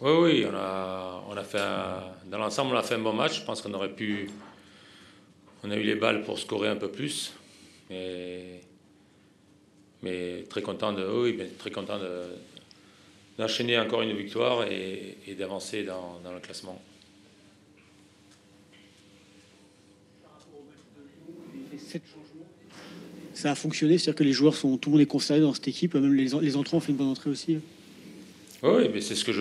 Oui, oui, on a fait dans l'ensemble, on a fait un bon match. Je pense qu'on aurait pu. On a eu les balles pour scorer un peu plus. Mais, mais très content oui, très content d'enchaîner encore une victoire et d'avancer dans le classement. Ça a fonctionné, c'est-à-dire que les joueurs tout le monde est concerné dans cette équipe, même les entrants ont fait une bonne entrée aussi. Oui, mais c'est c'est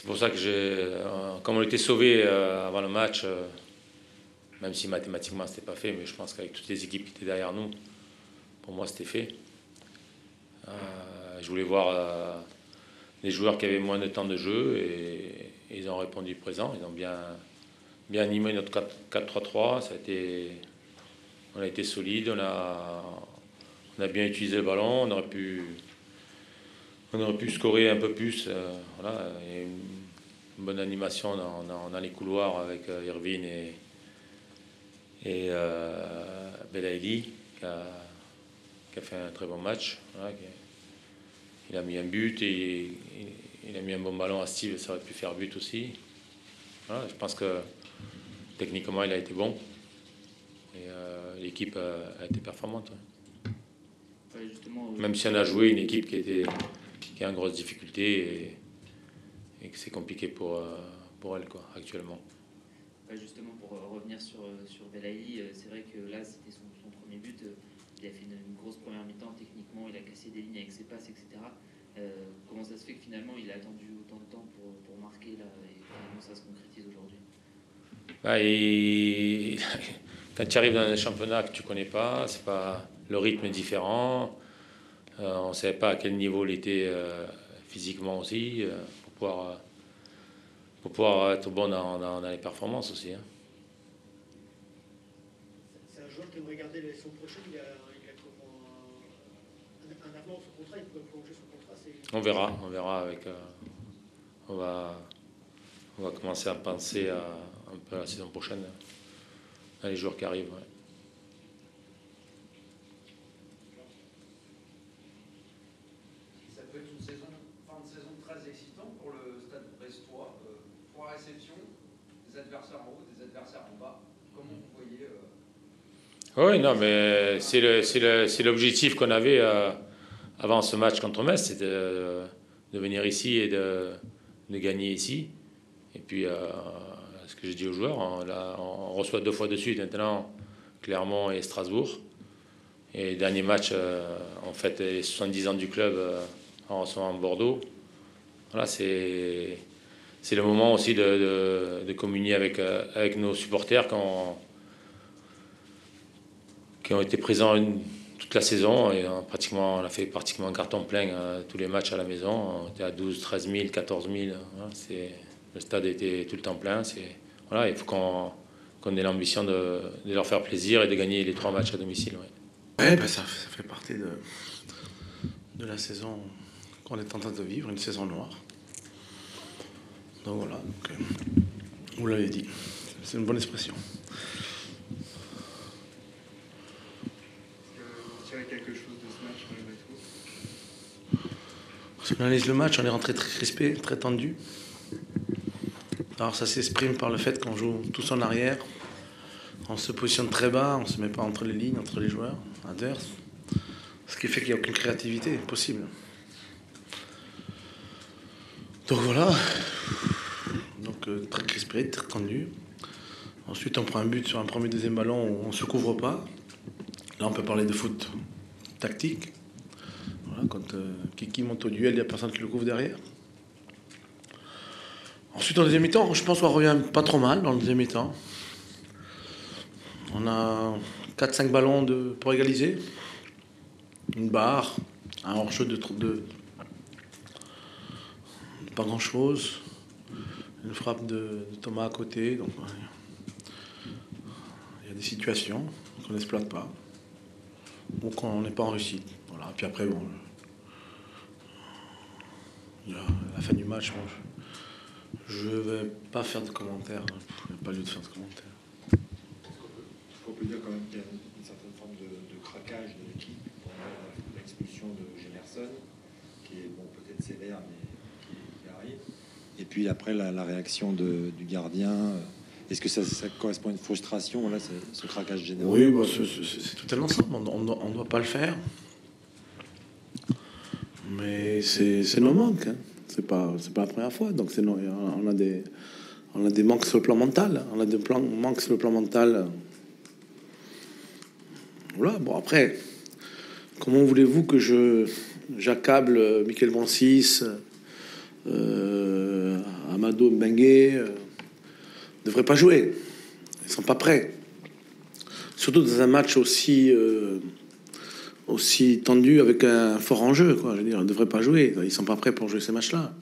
pour ça que comme on était sauvés avant le match, même si mathématiquement c'était pas fait, mais je pense qu'avec toutes les équipes qui étaient derrière nous, pour moi c'était fait. Je voulais voir les joueurs qui avaient moins de temps de jeu et ils ont répondu présent. Ils ont bien animé notre 4-3-3. On a été solide, on a bien utilisé le ballon, on aurait pu scorer un peu plus. Voilà, et une bonne animation dans les couloirs avec Irvine et Belaïli qui a fait un très bon match. Voilà, il a mis un but et il a mis un bon ballon à Steve, ça aurait pu faire but aussi. Voilà, je pense que techniquement il a été bon et l'équipe a été performante. Ouais, même si on a joué une équipe qui est en grosse difficulté et que c'est compliqué pour elle quoi, actuellement. Justement, pour revenir sur Belaïli, c'est vrai que là c'était son premier but. Il a fait une grosse première mi-temps techniquement, il a cassé des lignes avec ses passes, etc. Comment ça se fait que finalement il a attendu autant de temps pour marquer là, et comment ça se concrétise aujourd'hui? Quand tu arrives dans un championnat que tu connais pas, le rythme est différent. On ne savait pas à quel niveau il était physiquement aussi pour pouvoir être bon dans les performances aussi. Hein. C'est un joueur qui aimerait garder la saison prochaine. Il a un avenant sur son contrat, il pourrait prolonger son contrat. On verra avec. On va commencer à penser un peu à la saison prochaine, à les joueurs qui arrivent. Ouais. Ça peut être une fin de saison très excitante pour le Stade brestois. 3 réceptions, des adversaires en haut, des adversaires en bas. Comment vous voyez Oui, non, mais c'est l'objectif qu'on avait avant ce match contre Metz, c'était de venir ici et de gagner ici. Et puis, ce que j'ai dit aux joueurs, on reçoit 2 fois de suite maintenant Clermont et Strasbourg. Et dernier match, en fait, les 70 ans du club en recevant Bordeaux. Voilà, c'est le moment aussi de communier avec nos supporters qui ont été présents toute la saison. Et on a fait pratiquement un carton plein tous les matchs à la maison. On était à 12, 13 000, 14 000. Voilà, le stade était tout le temps plein. Voilà, il faut qu'on ait l'ambition de leur faire plaisir et de gagner les 3 matchs à domicile. Ouais, ça fait partie de la saison qu'on est en train de vivre, une saison noire. Donc voilà, vous l'avez dit, c'est une bonne expression. Vous tirez quelque chose de ce match malgré tout? Si on analyse le match, on est rentré très crispé, très tendu. Alors ça s'exprime par le fait qu'on joue tous en arrière, on se positionne très bas, on ne se met pas entre les lignes, entre les joueurs adverses. Ce qui fait qu'il n'y a aucune créativité possible. Donc voilà. Donc très crispé, très tendu. Ensuite, on prend un but sur un premier, deuxième ballon où on ne se couvre pas. Là, on peut parler de foot tactique. Voilà, quand Kiki monte au duel, il n'y a personne qui le couvre derrière. Ensuite, en deuxième mi-temps, je pense qu'on revient pas trop mal dans le deuxième mi-temps. On a 4-5 ballons pour égaliser. Une barre, un hors-jeu de pas grand-chose. Une frappe de Thomas à côté. Donc, il y a des situations qu'on n'exploite pas. Donc on n'est pas en réussite. Voilà. Puis après, bon, la fin du match, bon, je ne vais pas faire de commentaires. Il n'y a pas lieu de faire de commentaires. On peut dire quand même qu'il y a une certaine forme de craquage de l'équipe pour l'expulsion de Gémerson, qui est bon, peut-être sévère, mais arrive. Et puis après, la réaction du gardien. Est-ce que ça correspond à une frustration, là, ce craquage général? Oui, bah, c'est totalement ça. On ne doit pas le faire. Mais c'est nos manques. Hein. C'est pas la première fois. Donc on a des manques sur le plan mental. On a des manques sur le plan mental. Voilà. Bon, après, comment voulez-vous que j'accable Michael Bonsis, Amadou Mbengue ne devraient pas jouer. Ils sont pas prêts. Surtout dans un match aussi tendu avec un fort enjeu, quoi. Je veux dire, ils ne devraient pas jouer. Ils sont pas prêts pour jouer ces matchs-là.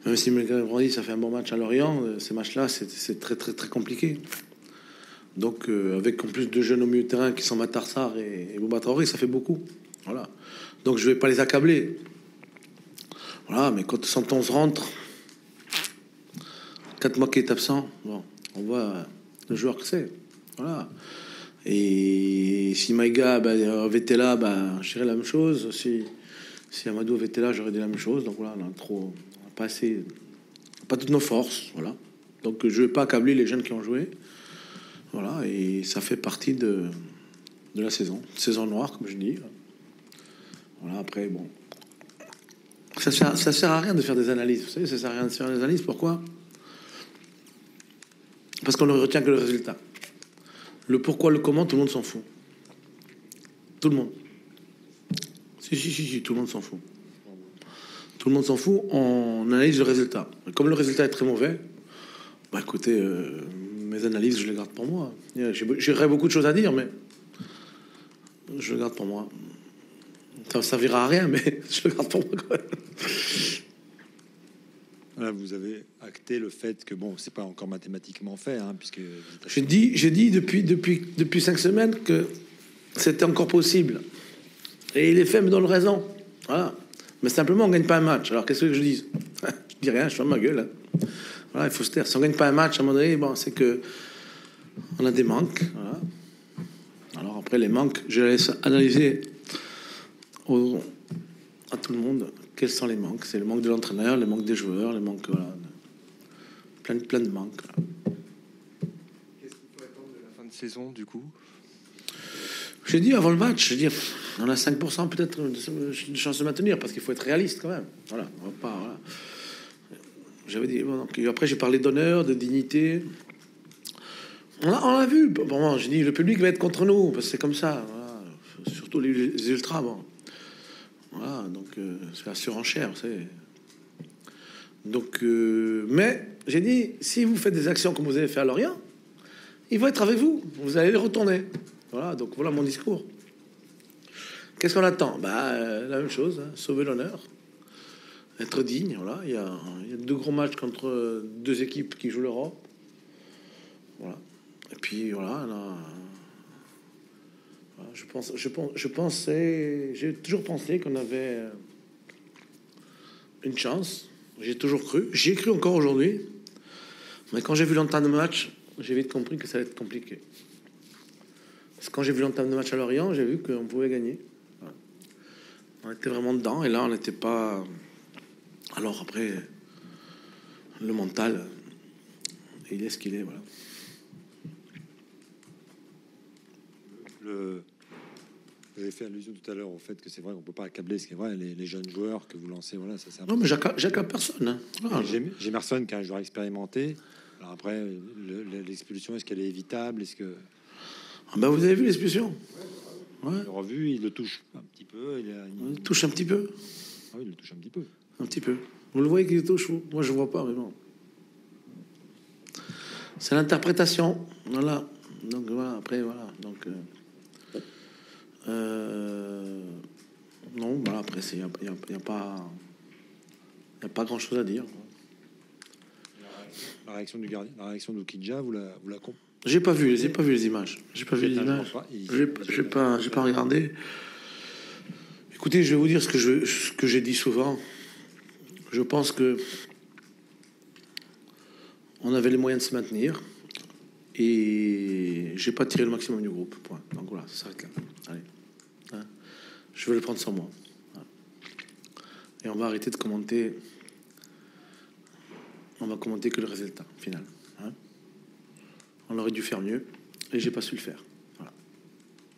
Même si Michael Bonsis a fait un bon match à Lorient, ces matchs-là, c'est très, très, très compliqué. Donc, avec en plus deux jeunes au milieu de terrain qui sont Matarsar et Bouba Traoré, ça fait beaucoup. Voilà. Donc, je vais pas les accabler. Voilà, mais quand Santos rentre, 4 mois qu'il est absent, bon, on voit le joueur que c'est. Voilà. Et si Maïga avait été là, je dirais la même chose. Si Amadou avait été là, j'aurais dit la même chose. Donc voilà, on a pas assez, pas toutes nos forces. Voilà. Donc je vais pas accabler les jeunes qui ont joué. Voilà, et ça fait partie de la saison noire, comme je dis. Voilà, après, bon. Ça sert à rien de faire des analyses. Vous savez, ça sert à rien de faire des analyses. Pourquoi? Parce qu'on ne retient que le résultat. Le pourquoi, le comment, tout le monde s'en fout. Tout le monde. Si, tout le monde s'en fout. Tout le monde s'en fout, on analyse le résultat. Et comme le résultat est très mauvais, écoutez, mes analyses, je les garde pour moi. J'aurais beaucoup de choses à dire, mais je le garde pour moi. Ça ne servira à rien, mais je le garde pour moi quand même. Voilà, vous avez acté le fait que, bon, c'est pas encore mathématiquement fait, hein, puisque... J'ai dit depuis 5 semaines que c'était encore possible. Et les faits me donnent raison. Voilà. Mais simplement, on ne gagne pas un match. Alors, qu'est-ce que je dis? Je dis rien, je ferme ma gueule. Hein. Voilà, il faut se taire. Si on ne gagne pas un match, à un moment donné, bon, c'est que on a des manques. Voilà. Alors, après, les manques, je laisse analyser à tout le monde quels sont les manques. C'est le manque de l'entraîneur, le manque des joueurs, le manque... Voilà, plein de manques. Qu'est-ce qu'il faut attendre de la fin de saison, du coup? J'ai dit avant le match, je dis, on a 5% peut-être de chance de maintenir, parce qu'il faut être réaliste quand même. Voilà, on va pas... Voilà. J'avais dit... Bon, donc, après, j'ai parlé d'honneur, de dignité. On l'a vu. Bon, j'ai dit, le public va être contre nous, parce que c'est comme ça. Voilà. Surtout les ultras, bon. Voilà, donc c'est la surenchère, vous savez. Donc, mais j'ai dit, si vous faites des actions comme vous avez fait à Lorient, ils vont être avec vous. Vous allez les retourner. Voilà, donc voilà mon discours. Qu'est-ce qu'on attend? La même chose, hein, sauver l'honneur, être digne. Voilà, il y a 2 gros matchs contre 2 équipes qui jouent l'Europe. Voilà. Et puis voilà, là, j'ai toujours pensé qu'on avait une chance. J'ai toujours cru. J'y ai cru encore aujourd'hui. Mais quand j'ai vu l'entame de match, j'ai vite compris que ça allait être compliqué. Parce que quand j'ai vu l'entame de match à Lorient, j'ai vu qu'on pouvait gagner. Voilà. On était vraiment dedans. Et là, on n'était pas... Alors après, le mental, il est ce qu'il est, voilà. Vous avez fait allusion tout à l'heure au fait que c'est vrai qu'on peut pas accabler, ce qui est vrai, les jeunes joueurs que vous lancez, voilà, ça c'est. Non, mais j'accable personne. Hein. Voilà. Gemerson, qui est un joueur expérimenté. Alors après, l'expulsion, est-ce qu'elle est évitable? Est-ce que vous avez vu l'expulsion? Ouais. Le revu, il le touche un petit peu. Il touche un petit peu. Ah oui, il le touche un petit peu. Un petit peu. Vous le voyez qu'il le touche, vous? Moi, je vois pas vraiment. C'est l'interprétation. Voilà. Donc voilà. Après voilà. Donc. Non, voilà, après, il n'y a pas grand-chose à dire. La réaction du gardien, la réaction d'Oukidja, vous la J'ai pas vu les images. J'ai pas vu les images. J'ai pas regardé. Écoutez, je vais vous dire ce que j'ai dit souvent. Je pense que on avait les moyens de se maintenir et j'ai pas tiré le maximum du groupe. Point. Donc voilà, ça s'arrête là. Allez. Hein, je vais le prendre sur moi. Voilà. Et on va arrêter de commenter on va commenter que le résultat final. Hein. On aurait dû faire mieux et j'ai pas su le faire.